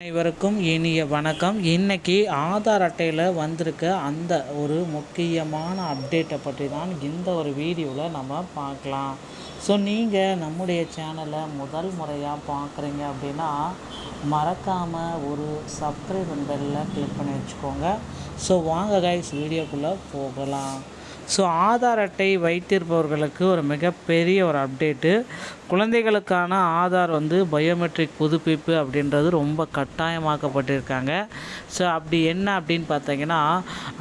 அனைவருக்கும் இனிய வணக்கம். இன்னைக்கு ஆதார் அட்டையில் வந்திருக்க அந்த ஒரு முக்கியமான அப்டேட்டை பற்றி தான் இந்த ஒரு வீடியோவில் நம்ம பார்க்கலாம். ஸோ நீங்கள் நம்முடைய சேனலை முதல் முறையாக பார்க்குறீங்க அப்படின்னா மறக்காமல் ஒரு சப்ஸ்கிரைப் பெல்லில் கிளிக் பண்ணி வச்சுக்கோங்க. ஸோ வாங்க கைஸ் வீடியோக்குள்ளே போகலாம். ஸோ ஆதார் அட்டை வைத்திருப்பவர்களுக்கு ஒரு மிகப்பெரிய ஒரு அப்டேட்டு. குழந்தைகளுக்கான ஆதார் பயோமெட்ரிக் புதுப்பிப்பு அப்படின்றது ரொம்ப கட்டாயமாக்கப்பட்டிருக்காங்க. ஸோ அப்படி என்ன அப்படின்னு பார்த்தீங்கன்னா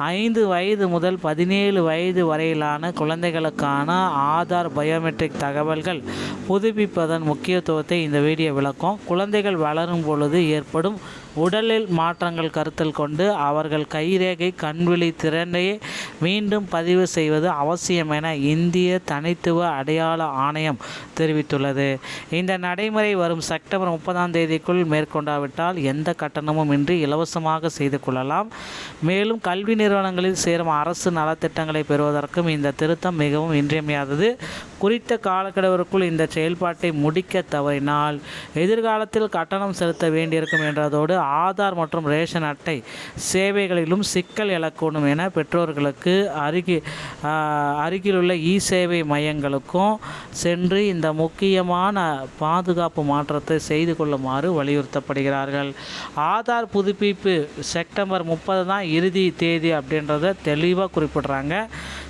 5 வயது முதல் 17 வயது வரையிலான குழந்தைகளுக்கான ஆதார் பயோமெட்ரிக் தகவல்கள் புதுப்பிப்பதன் முக்கியத்துவத்தை இந்த வீடியோ விளக்கும். குழந்தைகள் வளரும் பொழுது ஏற்படும் உடலில் மாற்றங்கள் கருத்தில் கொண்டு அவர்கள் கைரேகை கண்விழி திறனையே மீண்டும் பதிவு செய்வது அவசியம் என இந்திய தனித்துவ அடையாள ஆணையம் தெரிவித்துள்ளது. இந்த நடைமுறை வரும் செப்டம்பர் 30 மேற்கொண்டாவிட்டால் எந்த கட்டணமும் இன்றி இலவசமாக செய்து கொள்ளலாம். மேலும் கல்வி நிறுவனங்களில் சேரும் அரசு நலத்திட்டங்களை பெறுவதற்கும் இந்த திருத்தம் மிகவும் இன்றியமையாதது. குறித்த காலக்கெடுவிற்குள் இந்த செயல்பாட்டை முடிக்க தவறினால் எதிர்காலத்தில் கட்டணம் செலுத்த வேண்டியிருக்கும் என்றதோடு ஆதார் மற்றும் ரேஷன் அட்டை சேவைகளிலும் சிக்கல் எழக்கூடும் என பெற்றோர்களுக்கு அருகிலுள்ள சேவை மையங்களுக்கும் சென்று இந்த முக்கியமான பாதுகாப்பு மாற்றத்தை செய்து கொள்ளுமாறு வலியுறுத்தப்படுகிறார்கள். ஆதார் புதுப்பிப்பு செப்டம்பர் 30 தான் இறுதி தேதி அப்படின்றத தெளிவாக குறிப்பிடுறாங்க.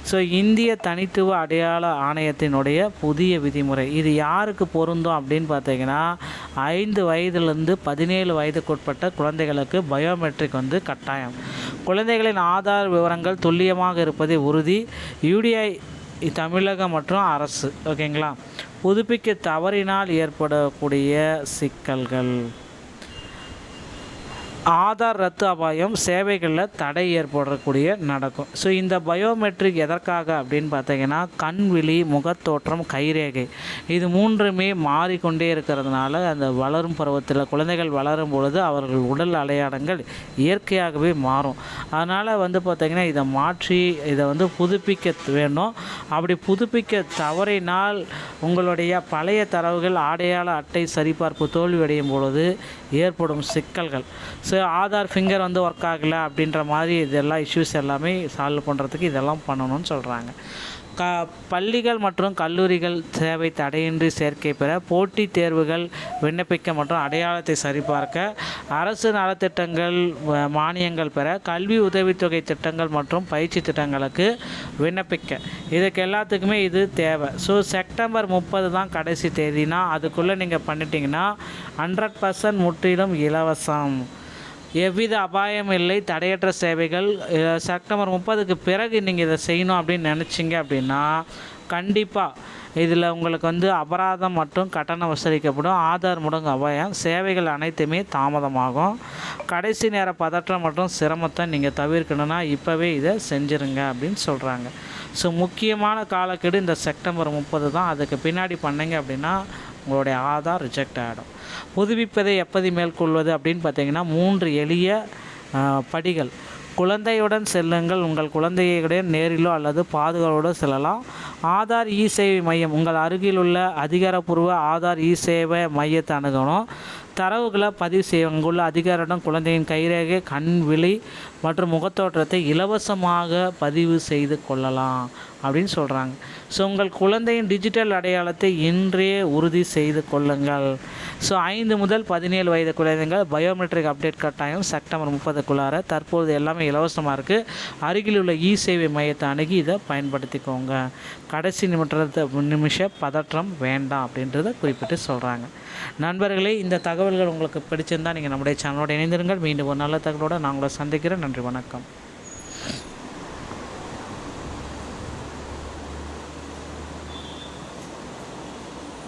ஸோ இந்திய தனித்துவ அடையாள ஆணையத்தினுடைய புதிய விதிமுறை இது யாருக்கு பொருந்தும் அப்படின்னு பார்த்தீங்கன்னா 5 வயதிலிருந்து 17 வயதுக்குட்பட்ட குழந்தைகளுக்கு பயோமெட்ரிக் கட்டாயம். குழந்தைகளின் ஆதார் விவரங்கள் துல்லியமாக இருப்பதை உறுதி. யூடிஐ தமிழகம் மற்றும் அரசு ஓகேங்களா. புதுப்பிக்க தவறினால் ஏற்படக்கூடிய சிக்கல்கள். ஆதார் ரத்து அபாயம், சேவைகளில் தடை ஏற்படக்கூடிய நடக்கும். ஸோ இந்த பயோமெட்ரிக் எதற்காக அப்படின்னு பார்த்தீங்கன்னா கண்விழி, முகத்தோற்றம், கைரேகை இது மூன்றுமே மாறிக்கொண்டே இருக்கிறதுனால அந்த வளரும் பருவத்தில் குழந்தைகள் வளரும் பொழுது அவர்கள் உடல் அடையாளங்கள் இயற்கையாகவே மாறும். அதனால் பார்த்திங்கன்னா இதை மாற்றி இதை புதுப்பிக்க வேண்டும். அப்படி புதுப்பிக்க தவறினால் உங்களுடைய பழைய தரவுகள் அடையாள அட்டை சரிபார்ப்பு தோல்வியடையும் பொழுது ஏற்படும் சிக்கல்கள். ஸோ ஆதார் ஃபிங்கர் ஒர்க் ஆகலை அப்படின்ற மாதிரி இதெல்லாம் இஷ்யூஸ் எல்லாமே சால்வ் பண்ணுறதுக்கு இதெல்லாம் பண்ணணும்னு சொல்கிறாங்க. பள்ளிகள் மற்றும் கல்லூரிகள் சேவை தடையின்றி சேர்க்கை பெற, போட்டித் தேர்வுகள் விண்ணப்பிக்க மற்றும் அடையாளத்தை சரிபார்க்க, அரசு நலத்திட்டங்கள் மானியங்கள் பெற, கல்வி உதவித்தொகை திட்டங்கள் மற்றும் பயிற்சி திட்டங்களுக்கு விண்ணப்பிக்க இதுக்கு எல்லாத்துக்குமே இது தேவை. ஸோ செப்டம்பர் 30 தான் கடைசி தேதினா அதுக்குள்ளே நீங்கள் பண்ணிட்டீங்கன்னா 100% முற்றிலும் இலவசம். எவ்வித அபாயம் இல்லை, தடையற்ற சேவைகள். செப்டம்பர் 30க்கு பிறகு நீங்கள் இதை செய்யணும் அப்படின்னு நினச்சிங்க அப்படின்னா கண்டிப்பாக இதில் உங்களுக்கு அபராதம் மற்றும் கட்டணம் வசூலிக்கப்படும். ஆதார் முடங்கு அபாயம், சேவைகள் அனைத்துமே தாமதமாகும். கடைசி நேர பதற்றம் மற்றும் சிரமத்தை நீங்கள் தவிர்க்கணுன்னா இப்போவே இதை செஞ்சுருங்க அப்படின்னு சொல்கிறாங்க. ஸோ முக்கியமான காலக்கெடு இந்த செப்டம்பர் 30 தான். அதுக்கு பின்னாடி பண்ணிங்க அப்படின்னா உங்களுடைய ஆதார் ரிஜெக்ட் ஆகிடும். புதுப்பிப்பதை எப்படி மேற்கொள்வது அப்படின்னு பார்த்தீங்கன்னா 3 எளிய படிகள். குழந்தையுடன் செல்லுங்கள். உங்கள் குழந்தையுடன் நேரிலோ அல்லது பாதுகாப்போடு செல்லலாம். ஆதார் சேவை மையம், உங்கள் அருகிலுள்ள அதிகாரப்பூர்வ ஆதார் சேவை மையத்தை அணுகணும். தரவுகளை பதிவு செய்ய அங்குள்ள அதிகாரிடம் குழந்தையின் கைரேகை, கண் விழி மற்றும் முகத்தோற்றத்தை இலவசமாக பதிவு செய்து கொள்ளலாம் அப்படின்னு சொல்கிறாங்க. ஸோ உங்கள் குழந்தையின் டிஜிட்டல் அடையாளத்தை இன்றே உறுதி செய்து கொள்ளுங்கள். ஸோ 5 முதல் 17 வயது குழந்தைகள் பயோமெட்ரிக் அப்டேட் கட்டாயம் செப்டம்பர் 30 தற்போது எல்லாமே இலவசமாக இருக்குது. அருகில் உள்ள சேவை மையத்தை அணுகி இதை பயன்படுத்திக்கோங்க. கடைசி நிமிஷ பதற்றம் வேண்டாம் அப்படின்றத குறிப்பிட்டு சொல்கிறாங்க. நண்பர்களே, இந்த தகவல்கள் உங்களுக்கு பிடிச்சிருந்தால் நீங்கள் நம்முடைய சேனலோடு இணைந்திருங்கள். மீண்டும் ஒரு நல்ல தகவலோடு நான் உங்களை சந்திக்கிறேன். நன்றி, வணக்கம்.